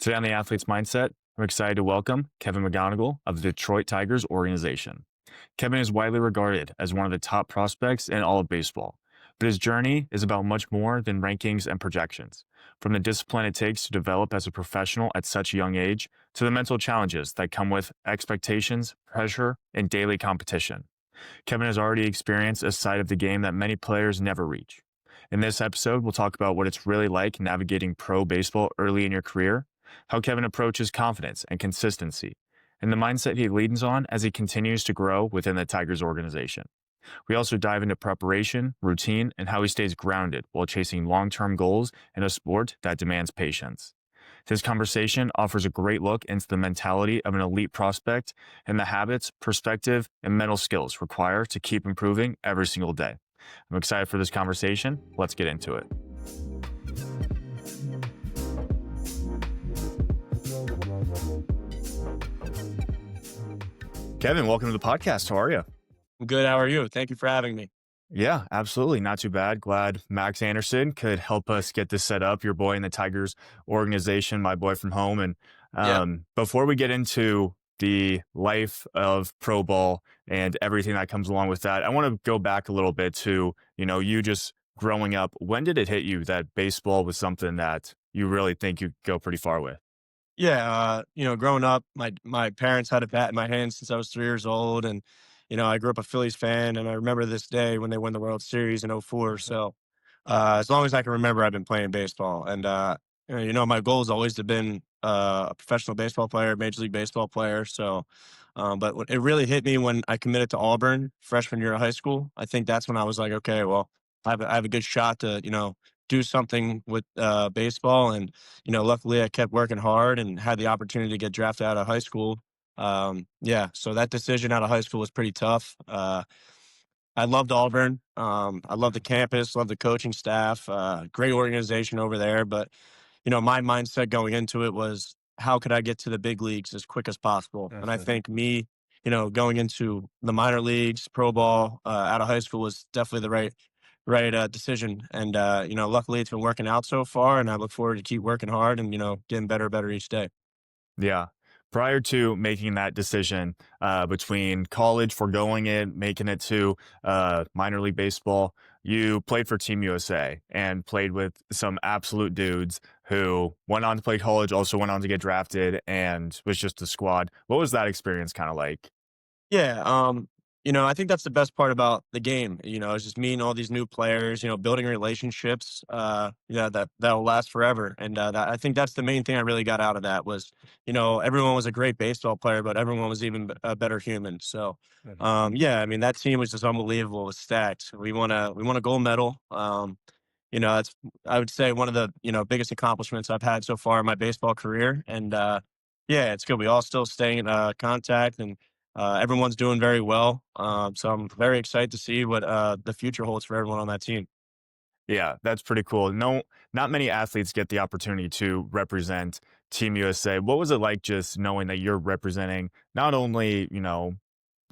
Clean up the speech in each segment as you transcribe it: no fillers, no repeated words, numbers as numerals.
Today on The Athlete's Mindset, I'm excited to welcome Kevin McGonigle of the Detroit Tigers organization. Kevin is widely regarded as one of the top prospects in all of baseball, but his journey is about much more than rankings and projections. From the discipline it takes to develop as a professional at such a young age to the mental challenges that come with expectations, pressure, and daily competition. Kevin has already experienced a side of the game that many players never reach. In this episode, we'll talk about what it's really like navigating pro baseball early in your career, how Kevin approaches confidence and consistency, and the mindset he leans on as he continues to grow within the Tigers organization. We also dive into preparation, routine, and how he stays grounded while chasing long term goals in a sport that demands patience. This conversation offers a great look into the mentality of an elite prospect and the habits, perspective, and mental skills required to keep improving every single day. I'm excited for this conversation. Let's get into it. Kevin, welcome to the podcast. How are you? Good. How are you? Thank you for having me. Yeah, absolutely. Not too bad. Glad Max Anderson could help us get this set up. Your boy in the Tigers organization, my boy from home. And Yeah. before we get into the life of pro ball and everything that comes along with that, I want to go back a little bit to, you just growing up. When did it hit you that baseball was something that you really think you could go pretty far with? Yeah. Growing up, my parents had a bat in my hand since I was 3 years old. And, I grew up a Phillies fan. And I remember this day when they won the World Series in '04. So as long as I can remember, I've been playing baseball. And, my goal has always been a professional baseball player, Major League Baseball player. So, but it really hit me when I committed to Auburn freshman year of high school. I think that's when I was like, okay, well, I have a good shot to, do something with baseball. And, luckily I kept working hard and had the opportunity to get drafted out of high school. Yeah, so that decision out of high school was pretty tough. I loved Auburn. I love the campus, love the coaching staff, great organization over there. But, my mindset going into it was how could I get to the big leagues as quick as possible? And I Mhm. think me, going into the minor leagues, pro ball out of high school was definitely the right decision. And, luckily it's been working out so far. And I look forward to keep working hard and, getting better and better each day. Yeah. Prior to making that decision between college, foregoing it, making it to minor league baseball, you played for Team USA and played with some absolute dudes who went on to play college, also went on to get drafted, and was just a squad. What was that experience kind of like? Yeah, I think that's the best part about the game, is just meeting all these new players, building relationships, that'll last forever. And I think that's the main thing I really got out of that was, everyone was a great baseball player, but everyone was even a better human. So, Mhm. yeah, I mean, that team was just unbelievable. It was stacked. We won a gold medal. It's I would say one of the biggest accomplishments I've had so far in my baseball career. And yeah, it's good. We all still stay in contact, and everyone's doing very well. So I'm very excited to see what the future holds for everyone on that team. Yeah, that's pretty cool. No, not many athletes get the opportunity to represent Team USA. What was it like just knowing that you're representing not only,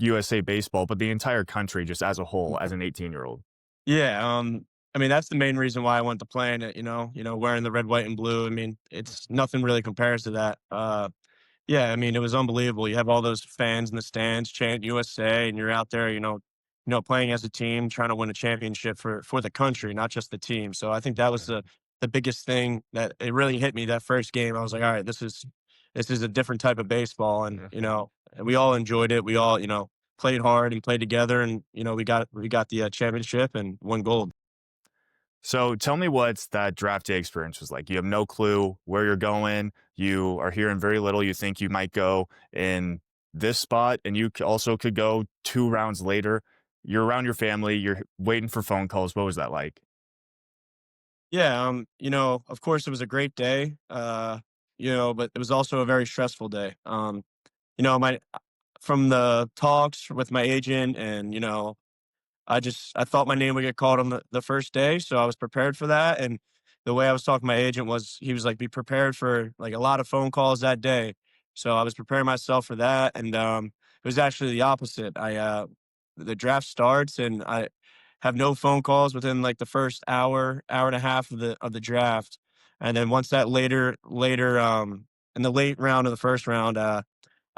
USA baseball, but the entire country just as a whole, as an 18-year-old? Yeah, I mean that's the main reason why I went to playing it. Wearing the red, white, and blue. I mean, it's nothing really compares to that. Yeah, I mean, it was unbelievable. You have all those fans in the stands chanting USA, and you're out there, playing as a team, trying to win a championship for the country, not just the team. So I think that was the biggest thing that it really hit me that first game. I was like, all right, this is a different type of baseball, and and we all enjoyed it. We all, played hard and played together, and we got the championship and won gold. So tell me what that draft day experience was like. You have no clue where you're going. You are hearing very little. You think you might go in this spot, and you also could go 2 rounds later. You're around your family. You're waiting for phone calls. What was that like? Yeah, of course it was a great day, but it was also a very stressful day. My from the talks with my agent and, I thought my name would get called on the first day, so I was prepared for that. And the way I was talking to my agent was he was like, "Be prepared for like a lot of phone calls that day." So I was preparing myself for that, and it was actually the opposite. The draft starts, and I have no phone calls within like the first hour, hour and a half of the draft, and then once that later in the late round of the first round, I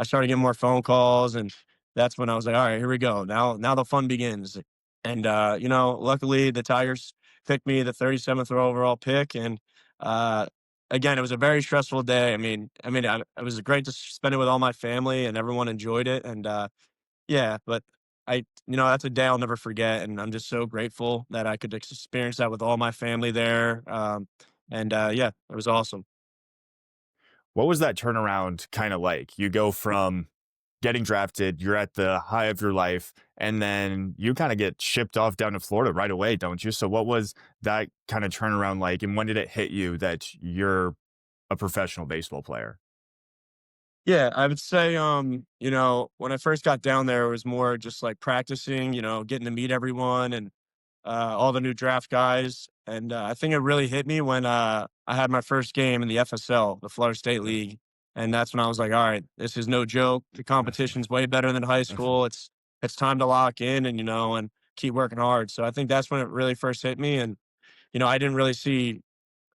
started getting more phone calls, and that's when I was like, all right, here we go. Now the fun begins. And luckily the Tigers picked me the 37th overall pick, and uh, again, it was a very stressful day. It was great to spend it with all my family, and everyone enjoyed it. And yeah, but that's a day I'll never forget, and I'm just so grateful that I could experience that with all my family there. And yeah, it was awesome. What was that turnaround kind of like? You go from getting drafted, you're at the high of your life, and then you kind of get shipped off down to Florida right away, don't you? So, what was that kind of turnaround like? And when did it hit you that you're a professional baseball player? Yeah, I would say, when I first got down there, it was more just like practicing, getting to meet everyone and all the new draft guys. And I think it really hit me when I had my first game in the FSL, the Florida State League. And that's when I was like, all right, this is no joke. The competition's way better than high school. It's time to lock in and, and keep working hard. So I think that's when it really first hit me. And, I didn't really see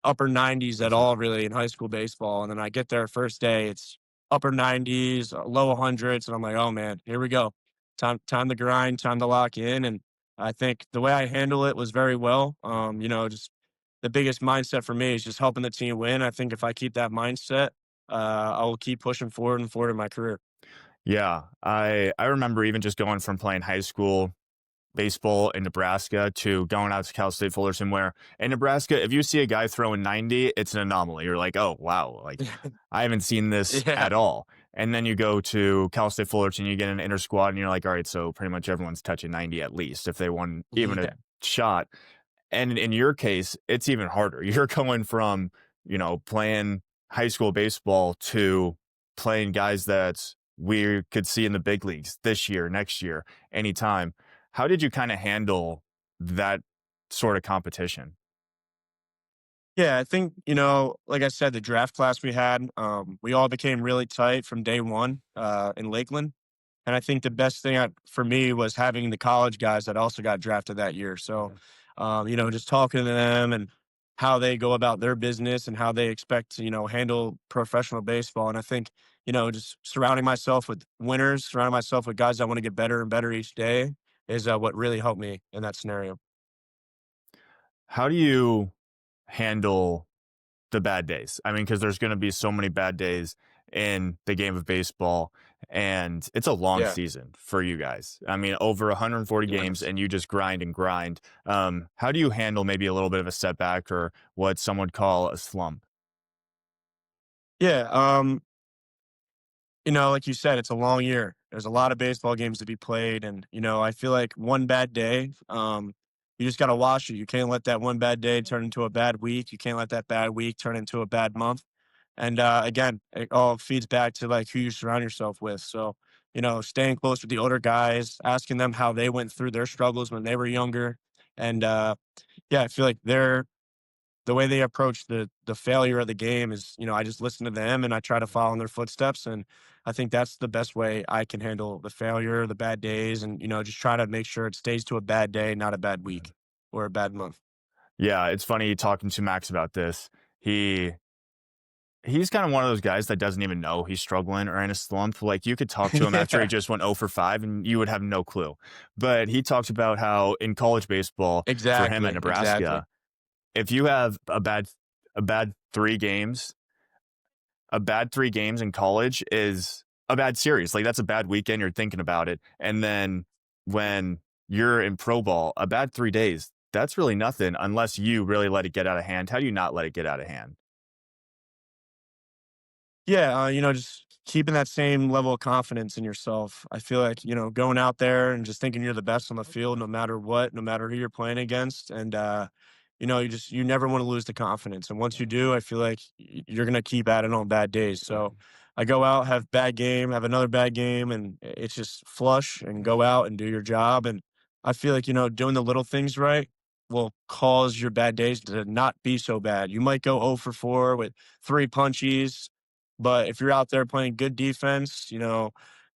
upper 90s at all really in high school baseball. And then I get there first day, it's upper 90s, low hundreds, and I'm like, oh man, here we go. Time to grind, time to lock in. And I think the way I handle it was very well. Just the biggest mindset for me is just helping the team win. I think if I keep that mindset, I will keep pushing forward and forward in my career. Yeah, I remember even just going from playing high school baseball in Nebraska to going out to Cal State Fullerton, where in Nebraska, if you see a guy throwing 90, it's an anomaly. You're like, oh, wow, like I haven't seen this Yeah. at all. And then you go to Cal State Fullerton, you get an inter squad, and you're like, all right, so pretty much everyone's touching 90 at least if they won even a Yeah. shot. And in your case, it's even harder. You're going from, playing high school baseball to playing guys that we could see in the big leagues this year, next year, anytime. How did you kind of handle that sort of competition? Yeah, I think, like I said, the draft class we had, we all became really tight from day one in Lakeland. And I think the best thing for me was having the college guys that also got drafted that year. So, just talking to them and how they go about their business and how they expect to, handle professional baseball. And I think, just surrounding myself with winners, surrounding myself with guys that want to get better and better each day is what really helped me in that scenario. How do you handle the bad days? I mean, because there's going to be so many bad days in the game of baseball, and it's a long Yeah. season for you guys. I mean, over 140 games, Yes. and you just grind and grind. How do you handle maybe a little bit of a setback or what some would call a slump? Yeah. Like you said, it's a long year. There's a lot of baseball games to be played. And, I feel like one bad day, you just got to wash it. You can't let that one bad day turn into a bad week. You can't let that bad week turn into a bad month. And again, it all feeds back to like who you surround yourself with. So, staying close with the older guys, asking them how they went through their struggles when they were younger. And yeah, I feel like the way they approach the failure of the game is, I just listen to them and I try to follow in their footsteps. And I think that's the best way I can handle the failure, the bad days, and just try to make sure it stays to a bad day, not a bad week or a bad month. Yeah, it's funny talking to Max about this. He he's kind of one of those guys that doesn't even know he's struggling or in a slump. Like you could talk to him after he Yeah, just went 0 for 5 and you would have no clue. But he talks about how in college baseball for him at exactly, exactly. Nebraska, if you have a bad 3 games, a bad 3 games in college is a bad series. Like that's a bad weekend, you're thinking about it. And then when you're in pro ball, a bad 3 days, that's really nothing unless you really let it get out of hand. How do you not let it get out of hand? Yeah, just keeping that same level of confidence in yourself. I feel like, going out there and just thinking you're the best on the field no matter what, no matter who you're playing against. And, you never want to lose the confidence. And once you do, I feel like you're going to keep at it on bad days. So I go out, have bad game, have another bad game, and it's just flush and go out and do your job. And I feel like, doing the little things right will cause your bad days to not be so bad. You might go 0 for 4 with 3 punchies, but if you're out there playing good defense,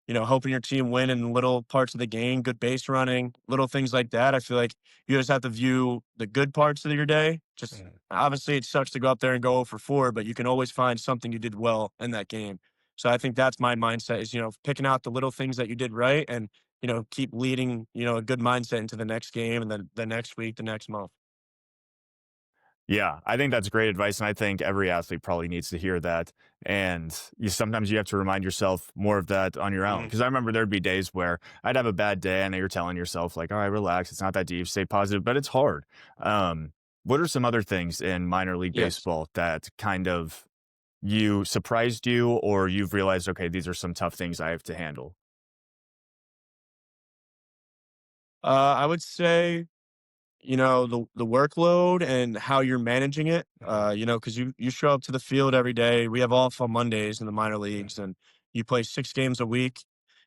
helping your team win in little parts of the game, good base running, little things like that. I feel like you just have to view the good parts of your day. Just obviously, it sucks to go up there and go 0 for 4, but you can always find something you did well in that game. So I think that's my mindset is, picking out the little things that you did right and, keep leading, a good mindset into the next game and then the next week, the next month. Yeah, I think that's great advice, and I think every athlete probably needs to hear that. And sometimes you have to remind yourself more of that on your own. Mhm. Because I remember there'd be days where I'd have a bad day, and you're telling yourself like, "All right, relax. It's not that deep. Stay positive." But it's hard. What are some other things in minor league Yes. baseball that kind of you surprised you, or you've realized, okay, these are some tough things I have to handle? I would say the workload and how you're managing it. Because you show up to the field every day. We have off on Mondays in the minor leagues, and you play 6 games a week.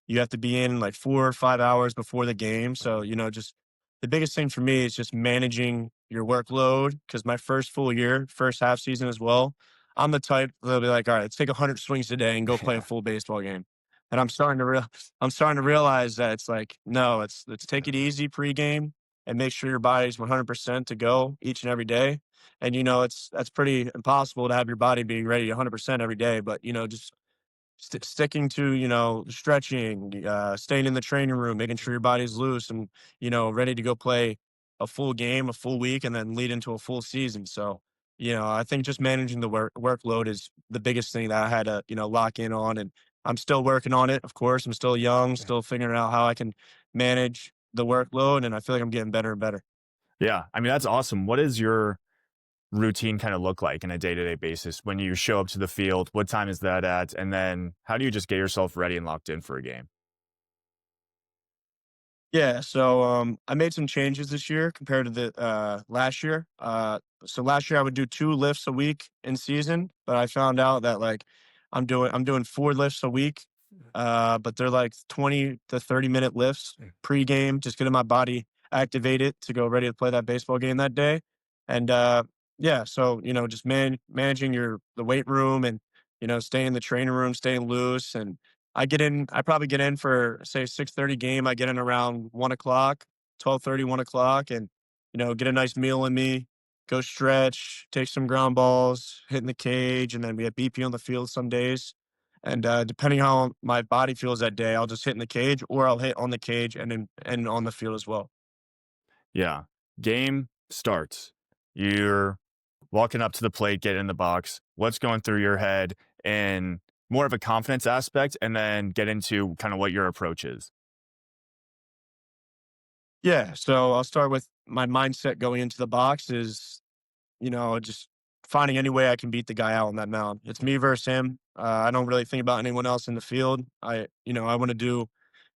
You have to be in like 4 or 5 hours before the game. So just the biggest thing for me is just managing your workload. Because my first full year, first half season as well, I'm the type that'll be like, all right, let's take 100 swings a day and go play a Yeah. full baseball game. And I'm starting to realize that it's like, no, let's take it easy pregame and make sure your body's 100% to go each and every day. And that's pretty impossible to have your body being ready 100% every day. But just sticking to stretching, staying in the training room, making sure your body's loose and ready to go play a full game, a full week, and then lead into a full season. So I think just managing the workload is the biggest thing that I had to lock in on, and I'm still working on it. Of course, I'm still young, still figuring out how I can manage the workload, and I feel like I'm getting better and better. Yeah, I mean, that's awesome. What does your routine kind of look like in a day-to-day basis when you show up to the field? What time is that at? And then how do you just get yourself ready and locked in for a game? Yeah, so I made some changes this year compared to the last year. So last year I would do 2 lifts a week in season, but I found out that like I'm doing 4 lifts a week, but they're like 20 to 30 minute lifts pregame, just getting my body activated to go ready to play that baseball game that day. And yeah, so just managing the weight room and staying in the training room, staying loose and I probably get in for say 6:30 game. I get in around 1 o'clock, 12:30, 1 o'clock, and get a nice meal in me, go stretch, take some ground balls, hit in the cage, and then we have BP on the field some days. And depending how my body feels that day, I'll just hit in the cage or I'll hit on the cage and on the field as well. Yeah. Game starts. You're walking up to the plate, get in the box. What's going through your head in more of a confidence aspect, and then get into kind of what your approach is? Yeah, so I'll start with my mindset going into the box is just finding any way I can beat the guy out on that mound. It's me versus him. I don't really think about anyone else in the field. I want to do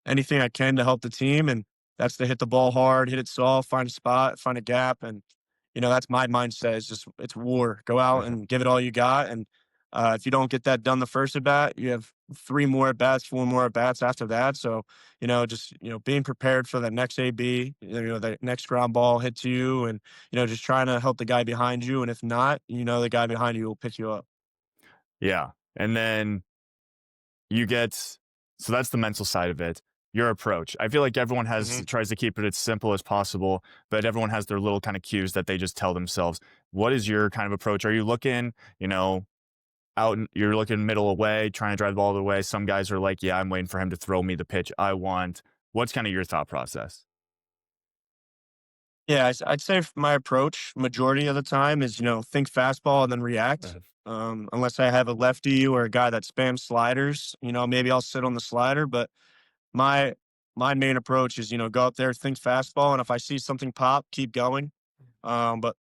anything I can to help the team, and that's to hit the ball hard, hit it soft, find a spot, find a gap, and that's my mindset. It's just it's war. Go out and give it all you got, and if you don't get that done the first at bat, you have 3 more at bats, 4 more at bats after that. So just being prepared for the next AB, the next ground ball hit to you, and just trying to help the guy behind you, and if not, the guy behind you will pick you up. Yeah. And then you get, so that's the mental side of it. Your approach. I feel like everyone has Mhm. tries to keep it as simple as possible, but everyone has their little kind of cues that they just tell themselves. What is your kind of approach? Are you looking, you're looking middle away, trying to drive the ball away? Some guys are like, yeah, I'm waiting for him to throw me the pitch I want. What's kind of your thought process? Yeah, I'd say my approach majority of the time is, think fastball and then react. Unless I have a lefty or a guy that spams sliders, maybe I'll sit on the slider. But my my main approach is, go out there, think fastball, and if I see something pop, keep going. But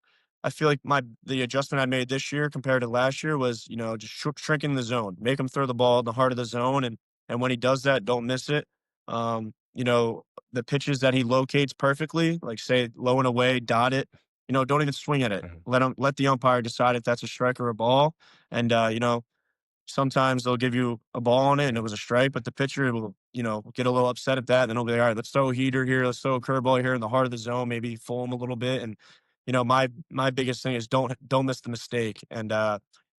I feel like the adjustment I made this year compared to last year was, just shrinking the zone, make him throw the ball in the heart of the zone, and when he does that, don't miss it. The pitches that he locates perfectly, like say low and away, dot it. Don't even swing at it. Let the umpire decide if that's a strike or a ball. And sometimes they'll give you a ball on it and it was a strike, but the pitcher will, get a little upset at that. And then he'll be like, all right, let's throw a heater here. Let's throw a curveball here in the heart of the zone, maybe fool him a little bit. And, my biggest thing is don't miss the mistake. And,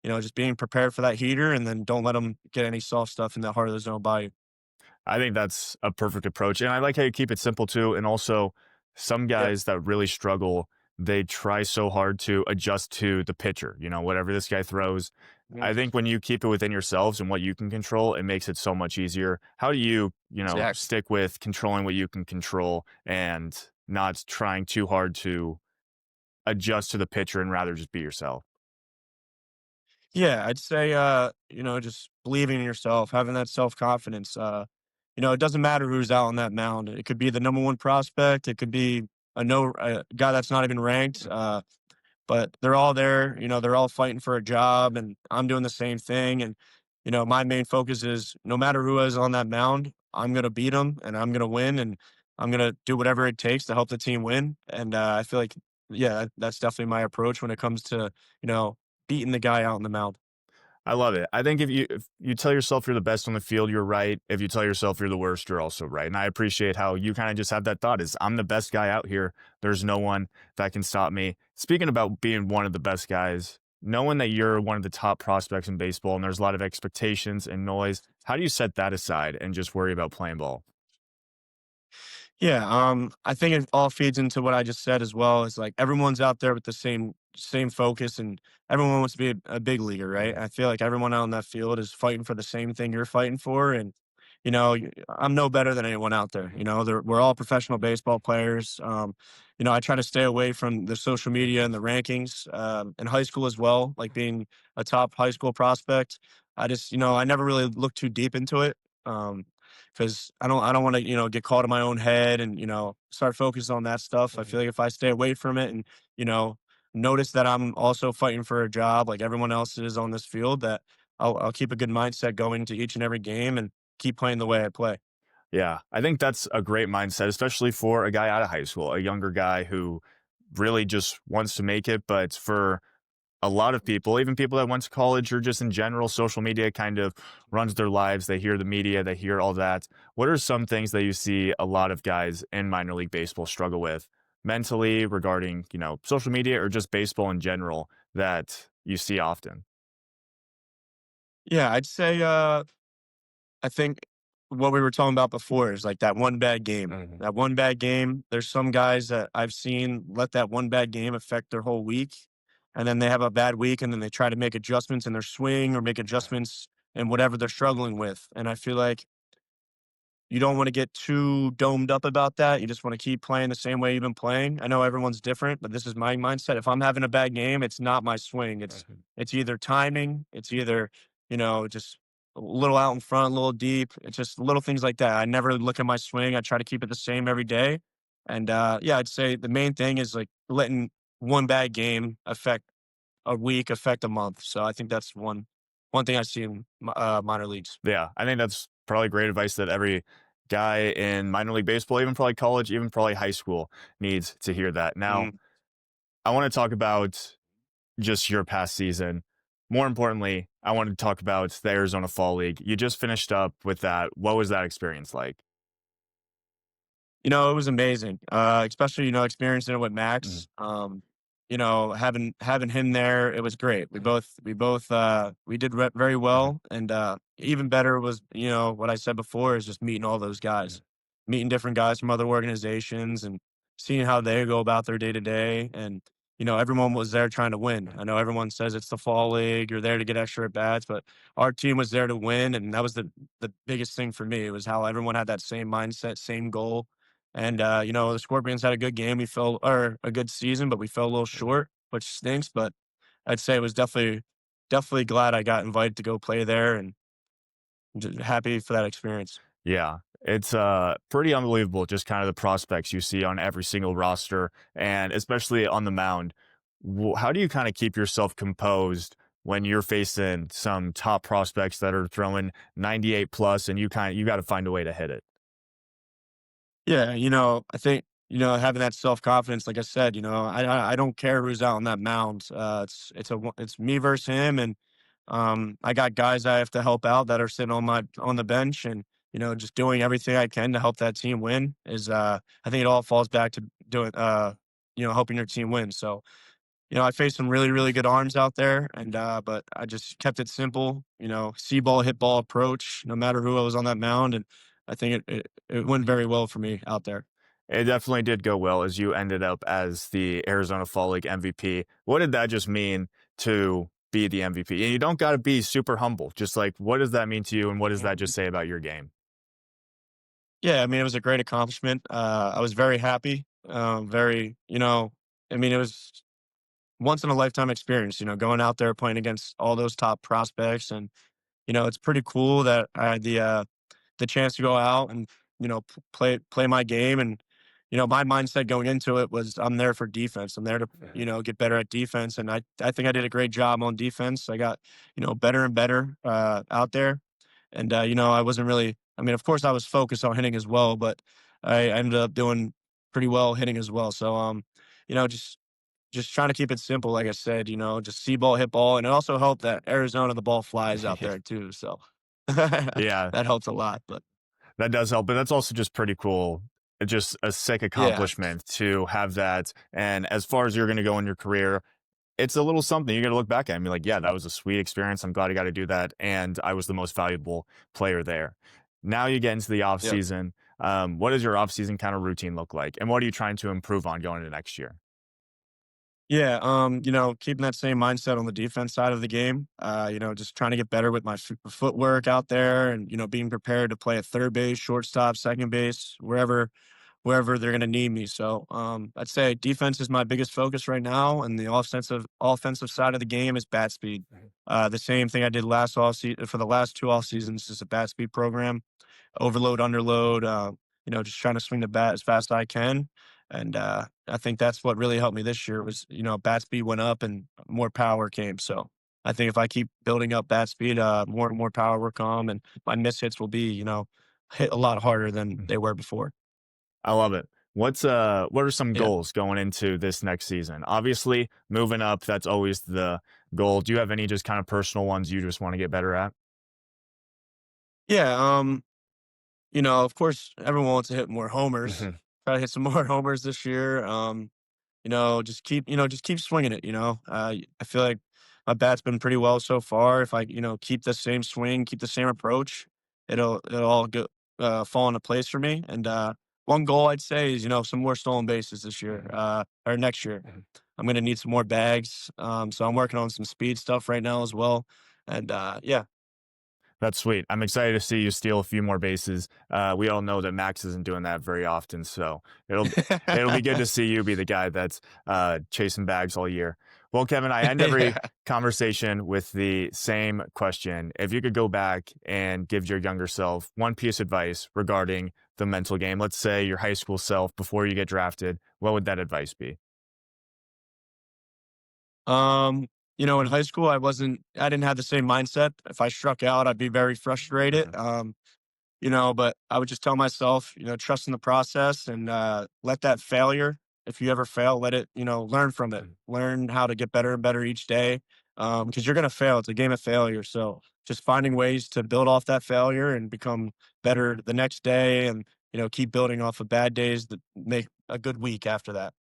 just being prepared for that heater and then don't let them get any soft stuff in the heart of the zone by you. I think that's a perfect approach, and I like how you keep it simple too. And also, some Yeah. guys that really struggle, they try so hard to adjust to the pitcher. You know, whatever this guy throws. Mhm. I think when you keep it within yourselves and what you can control, it makes it so much easier. How do you, Exactly. stick with controlling what you can control and not trying too hard to adjust to the pitcher and rather just be yourself? Yeah, I'd say, just believing in yourself, having that self-confidence. It doesn't matter who's out on that mound. It could be the number one prospect. It could be a guy that's not even ranked. But they're all there. They're all fighting for a job, and I'm doing the same thing. And my main focus is no matter who is on that mound, I'm gonna beat them, and I'm gonna win, and I'm gonna do whatever it takes to help the team win. And I feel like, yeah, that's definitely my approach when it comes to beating the guy out on the mound. I love it. I think if you tell yourself you're the best on the field, you're right. If you tell yourself you're the worst, you're also right. And I appreciate how you kind of just have that thought is I'm the best guy out here. There's no one that can stop me. Speaking about being one of the best guys, knowing that you're one of the top prospects in baseball and there's a lot of expectations and noise, how do you set that aside and just worry about playing ball? Yeah, I think it all feeds into what I just said as well. Is like everyone's out there with the same focus, and everyone wants to be a big leaguer, right? Mhm. I feel like everyone out in that field is fighting for the same thing you're fighting for, and I'm no better than anyone out there. We're all professional baseball players. I try to stay away from the social media and the rankings in high school as well, like being a top high school prospect. I never really looked too deep into it. Because I don't want to get caught in my own head and start focusing on that stuff. I Mhm. feel like if I stay away from it and you know notice that I'm also fighting for a job like everyone else is on this field, that I'll keep a good mindset going into each and every game and keep playing the way I play. Yeah, I think that's a great mindset, especially for a guy out of high school, a younger guy who really just wants to make it. But for a lot of people, even people that went to college or just in general, social media kind of runs their lives. They hear the media, they hear all that. What are some things that you see a lot of guys in minor league baseball struggle with mentally regarding, social media or just baseball in general that you see often? Yeah, I'd say I think what we were talking about before is like that one bad game. Mhm. That one bad game, there's some guys that I've seen let that one bad game affect their whole week. And then they have a bad week and then they try to make adjustments in their swing or make adjustments in whatever they're struggling with. And I feel like you don't want to get too domed up about that. You just want to keep playing the same way you've been playing. I know everyone's different, but this is my mindset. If I'm having a bad game, it's not my swing. It's either timing, it's either, just a little out in front, a little deep. It's just little things like that. I never look at my swing. I try to keep it the same every day. And yeah, I'd say the main thing is like letting one bad game affect a week, affect a month. So I think that's one thing I see in minor leagues. Yeah, I think that's probably great advice that every guy in minor league baseball, even probably college, even probably high school, needs to hear that. Now, Mhm. I want to talk about just your past season. More importantly, I want to talk about the Arizona Fall League. You just finished up with that. What was that experience like? It was amazing, especially, experiencing it with Mhm. Max. Having him there, it was great. We did very Mhm. well, and even better was, what I said before is just meeting all those Mhm. guys, meeting different guys from other organizations, and seeing how they go about their day to day. And everyone was there trying to win. I know everyone says it's the fall league, you're there to get extra at bats, but our team was there to win, and that was the biggest thing for me. It was how everyone had that same mindset, same goal, and, the Scorpions had a good game. We fell or a good season, but we fell a little Mhm. short, which stinks. But I'd say it was definitely glad I got invited to go play there and just happy for that experience. Yeah, it's pretty unbelievable just kind of the prospects you see on every single roster and especially on the mound. How do you kind of keep yourself composed when you're facing some top prospects that are throwing 98 plus and you got to find a way to hit it? Yeah, I think, having that self-confidence, like I said, I don't care who's out on that mound. It's me versus him, and I got guys I have to help out that are sitting on the bench, and just doing everything I can to help that team win is. I think it all falls back to doing, helping your team win. So I faced some really, really good arms out there, and but I just kept it simple. See ball, hit ball approach, no matter who I was on that mound, and I think it went very well for me out there. It definitely did go well as you ended up as the Arizona Fall League MVP. What did that just mean to be the MVP? And you don't got to be super humble. Just like, what does that mean to you? And what does that just say about your game? Yeah, I mean, it was a great accomplishment. I was very happy. Very, I mean, it was once in a lifetime experience. Going out there playing against all those top prospects, and it's pretty cool that I had the chance to go out and play my game. And my mindset going into it was I'm there for defense. I'm there to get better at defense, and I think I did a great job on defense. I got better and better out there, and I wasn't really. I mean, of course, I was focused on hitting as well, but I ended up doing pretty well hitting as well. So just trying to keep it simple, like I said, just see ball, hit ball, and it also helped that Arizona the ball flies out there too. So Yeah, that helps a lot. But that does help. But that's also just pretty cool. Just a sick yeah, accomplishment to have that. And as far as you're going to go in your career, it's a little something you're going to look back at and be like, yeah, that was a sweet experience. I'm glad I got to do that. And I was the most valuable player there. Now you get into the off yeah. season. What does your off season kind of routine look like? And what are you trying to improve on going into next year? Yeah, keeping that same mindset on the defense side of the game. Just trying to get better with my footwork out there, and being prepared to play at third base, shortstop, second base, wherever they're going to need me. So, I'd say defense is my biggest focus right now, and the offensive side of the game is bat speed. The same thing I did last off for the last two off seasons is a bat speed program, overload, underload. Just trying to swing the bat as fast as I can. And I think that's what really helped me this year was, bat speed went up and more power came. So I think if I keep building up bat speed, more and more power will come, and my miss hits will be, hit a lot harder than they were before. I love it. What are some Yeah. goals going into this next season? Obviously, moving up, that's always the goal. Do you have any just kind of personal ones you just want to get better at? Yeah. Of course, everyone wants to hit more homers. Mhm. Try to hit some more homers this year. Just keep swinging it. I feel like my bat's been pretty well so far. If I, keep the same swing, keep the same approach, it'll all go fall into place for me. And one goal I'd say is, some more stolen bases this year, Mhm. or next year. Mhm. I'm gonna need some more bags. So I'm working on some speed stuff right now as well. And yeah. That's sweet. I'm excited to see you steal a few more bases. We all know that Max isn't doing that very often, so it'll be good to see you be the guy that's chasing bags all year. Well, Kevin, I end every Yeah. conversation with the same question. If you could go back and give your younger self one piece of advice regarding the mental game, let's say your high school self before you get drafted, what would that advice be? Um, in high school, I didn't have the same mindset. If I struck out, I'd be very frustrated. Mhm. But I would just tell myself, trust in the process, and let that failure, if you ever fail, let it, learn from it. Mhm. Learn how to get better and better each day. Because you're going to fail. It's a game of failure. So just finding ways to build off that failure and become better the next day, and, keep building off of bad days that make a good week after that.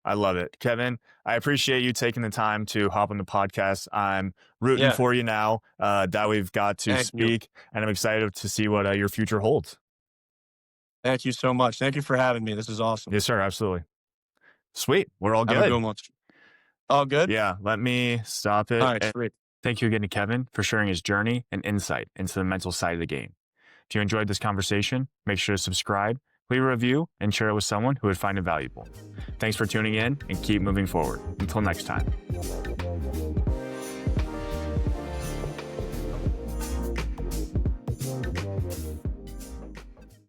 I love it. Kevin, I appreciate you taking the time to hop on the podcast. I'm rooting Yeah. for you now that we've got to Thank you. speak, and I'm excited to see what your future holds. Thank you so much. Thank you for having me. This is awesome. Yes, sir. Absolutely. Sweet. We're all Have a good. good one. All good? Yeah. Let me stop it. Alright, And sweet. thank you again to Kevin for sharing his journey and insight into the mental side of the game. If you enjoyed this conversation, make sure to subscribe, leave a review, and share it with someone who would find it valuable. Thanks for tuning in and keep moving forward. Until next time.